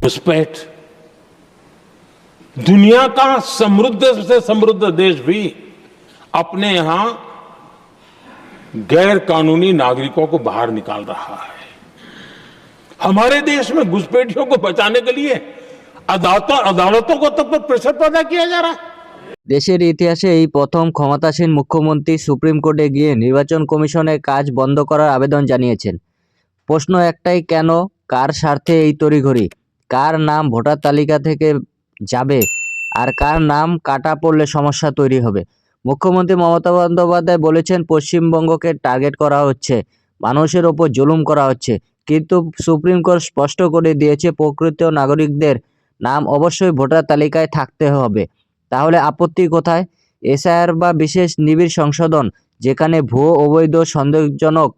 घुसपैठ दुनिया का समृद्ध से समृद्ध देश भी अपने यहां गैर कानूनी नागरिकों को बाहर निकाल रहा है। हमारे देश में घुसपैठियों को बचाने के लिए अदालतों को तब तक प्रेशर पैदा किया जा रहा है। দেশের ইতিহাসে এই প্রথম ক্ষমতাসীন মুখ্যমন্ত্রী সুপ্রিম কোর্টে গিয়ে নির্বাচন কমিশনের কাজ বন্ধ করার আবেদন জানিয়েছেন। প্রশ্ন একটাই, কেন, কার স্বার্থে এই তড়িঘড়ি? কার নাম ভোটার তালিকা থেকে যাবে আর কার নাম কাটা পড়লে সমস্যা তৈরি হবে? মুখ্যমন্ত্রী মমতা বন্দ্যোপাধ্যায় বলেছেন পশ্চিমবঙ্গকে টার্গেট করা হচ্ছে, মানুষের ওপর জুলুম করা হচ্ছে, কিন্তু সুপ্রিম কোর্ট স্পষ্ট করে দিয়েছে প্রকৃত নাগরিকদের নাম অবশ্যই ভোটার তালিকায় থাকতে হবে। তাহলে আপত্তি কোথায়? এসআইআর বা বিশেষ নিবিড় সংশোধন, যেখানে ভুয়ো, অবৈধ, সন্দেহজনক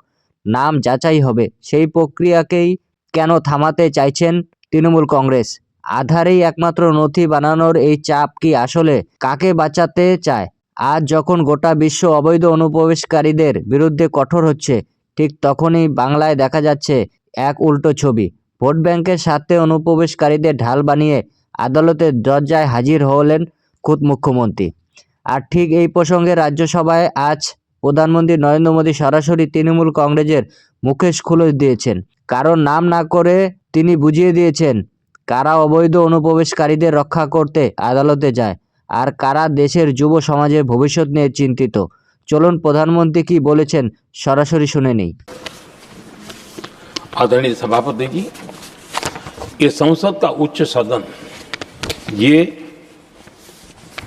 নাম যাচাই হবে, সেই প্রক্রিয়াকেই কেন থামাতে চাইছেন তৃণমূল কংগ্রেস? আধারেই একমাত্র নথি বানানোর এই চাপ কি আসলে কাকে বাঁচাতে চায়? আজ যখন গোটা বিশ্ব অবৈধ অনুপ্রবেশকারীদের বিরুদ্ধে কঠোর হচ্ছে, ঠিক তখনই বাংলায় দেখা যাচ্ছে এক উল্টো ছবি। ভোট ব্যাংকের স্বার্থে অনুপ্রবেশকারীদের ঢাল বানিয়ে আদালতের দরজায় হাজির হলেন খুদ মুখ্যমন্ত্রী। আর ঠিক এই প্রসঙ্গে রাজ্যসভায় আজ প্রধানমন্ত্রী নরেন্দ্র মোদী সরাসরি তৃণমূল কংগ্রেসের মুখোশ খুলে দিয়েছেন। কারণ নাম না করে তিনি বুঝিয়ে দিয়েছেন কারা অবৈধ অনুপ্রবেশকারীদের রক্ষা করতে আদালতে যায় আর কারা দেশের যুব সমাজের ভবিষ্যৎ নিয়ে চিন্তিত। চলুন প্রধানমন্ত্রী কি বলেছেন সরাসরি শুনে নেই। आदरणीय सभापति जी, ये संसद का उच्च सदन ये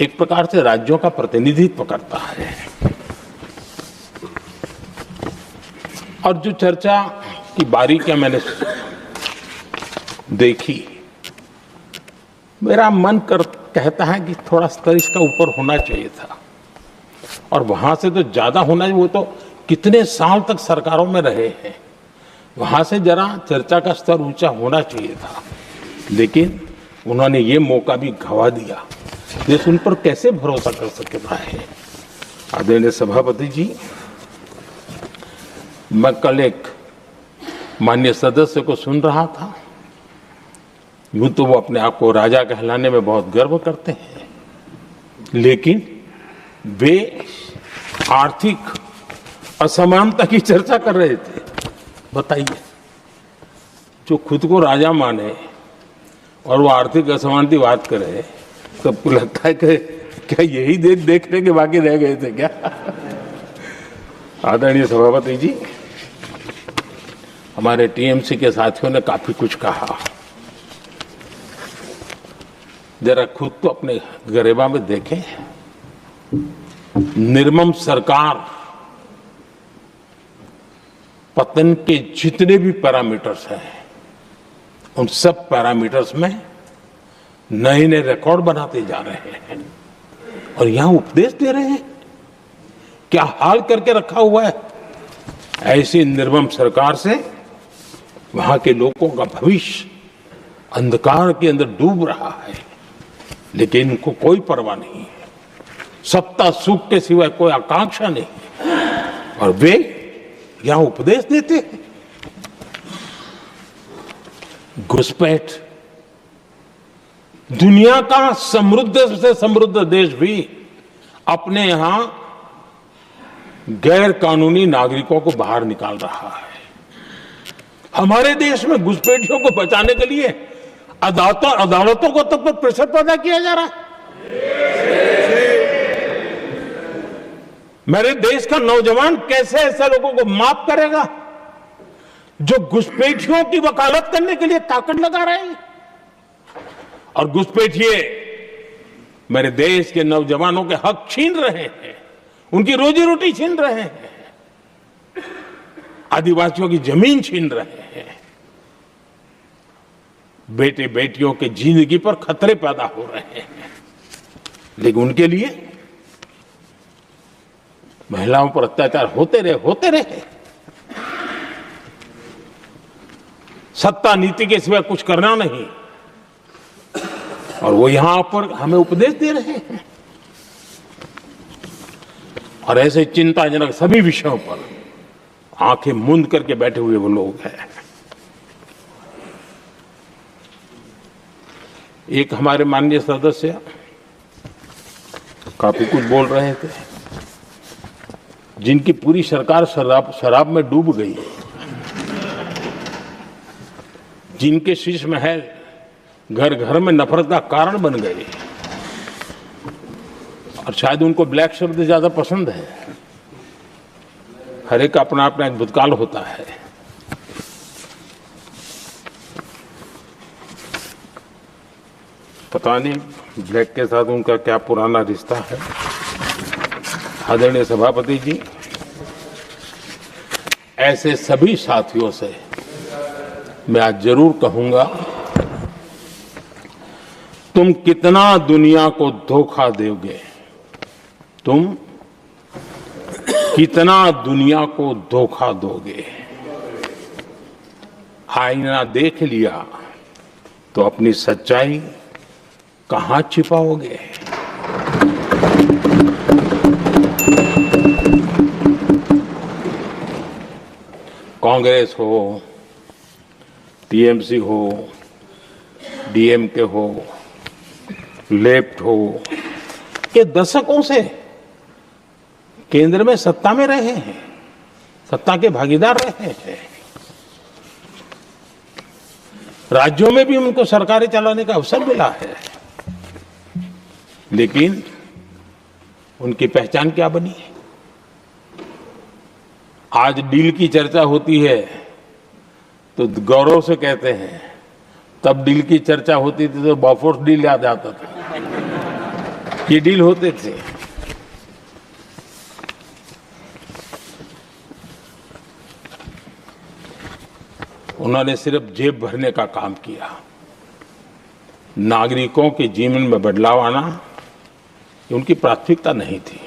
एक प्रकार से राज्यों का प्रतिनिधित्व करता है और जो चर्चा की बारीकियां मैंने देखी, मेरा मन कहता है कि थोड़ा स्तर इसका ऊपर होना चाहिए था और वहां से तो ज्यादा होना चाहिए। वो तो कितने साल तक सरकारों में रहे हैं, वहां से जरा चर्चा का स्तर ऊंचा होना चाहिए था, लेकिन उन्होंने ये मौका भी गंवा दिया। देश उन पर कैसे भरोसा कर सकता है? आदरणीय सभापति जी, मैं कल एक माननीय सदस्य को सुन रहा था। यूं तो वो अपने आप को राजा कहलाने में बहुत गर्व करते हैं, लेकिन वे आर्थिक असमानता की चर्चा कर रहे थे। बताइए, जो खुद को राजा माने और वो आर्थिक असमानता की बात करे, सबको लगता है कि क्या यही देखने के बाकी रह गए थे क्या? आदरणीय सभापति जी, हमारे टीएमसी के साथियों ने काफी कुछ कहा। जरा खुद तो अपने गरेबा में देखें। निर्मम सरकार पतन के जितने भी पैरामीटर्स हैं, उन सब पैरामीटर्स में नए नए रिकॉर्ड बनाते जा रहे हैं और यहां उपदेश दे रहे हैं। क्या हाल करके रखा हुआ है? ऐसी निर्मम सरकार से वहां के लोगों का भविष्य अंधकार के अंदर डूब रहा है, लेकिन इनको कोई परवाह नहीं है। सत्ता सुख के सिवाय कोई आकांक्षा नहीं है और वे यहां उपदेश देते हैं। घुसपैठ दुनिया का समृद्ध से समृद्ध देश भी अपने यहां गैर कानूनी नागरिकों को बाहर निकाल रहा है। हमारे देश में घुसपैठियों को बचाने के लिए अदालतों को तब तक प्रेशर पैदा किया जा रहा है। मेरे देश का नौजवान कैसे ऐसे लोगों को माफ करेगा जो घुसपैठियों की वकालत करने के लिए ताकत लगा रहे हैं? और घुसपैठिए मेरे देश के नौजवानों के हक छीन रहे हैं, उनकी रोजी रोटी छीन रहे हैं, आदिवासियों की जमीन छीन रहे हैं, बेटे बेटियों के जिंदगी पर खतरे पैदा हो रहे हैं। लेकिन उनके लिए महिलाओं पर अत्याचार होते रहे। सत्ता नीति के सिवा कुछ करना नहीं, और वो यहां पर हमें उपदेश दे रहे हैं। और ऐसे चिंताजनक सभी विषयों पर आंखें मूंद करके बैठे हुए वो लोग हैं। एक हमारे माननीय सदस्य काफी कुछ बोल रहे थे, जिनकी पूरी सरकार शराब में डूब गई, जिनके शीश महल घर घर में नफरत का कारण बन गए, और शायद उनको ब्लैक शब्द ज्यादा पसंद है। हर एक का अपना अपना एक भूतकाल होता है। पता नहीं ब्लैक के साथ उनका क्या पुराना रिश्ता है। आदरणीय सभापति जी, ऐसे सभी साथियों से मैं आज जरूर कहूंगा, तुम कितना दुनिया को धोखा दोगे, तुम कितना दुनिया को धोखा दोगे। आईना देख लिया तो अपनी सच्चाई कहां छिपाओगे। कांग्रेस हो, टीएमसी हो, डीएमके हो, लेफ्ट हो, ये दशकों से केंद्र में सत्ता में रहे हैं, सत्ता के भागीदार रहे हैं। राज्यों में भी उनको सरकारें चलाने का अवसर मिला है, लेकिन उनकी पहचान क्या बनी है। आज डील की चर्चा होती है तो गौरव से कहते हैं, तब डील की चर्चा होती थी तो बॉफोर्स डील याद आता था। ये डील होते थे। उन्होंने सिर्फ जेब भरने का काम किया। नागरिकों के जीवन में बदलाव आना ये उनकी प्राथमिकता नहीं थी।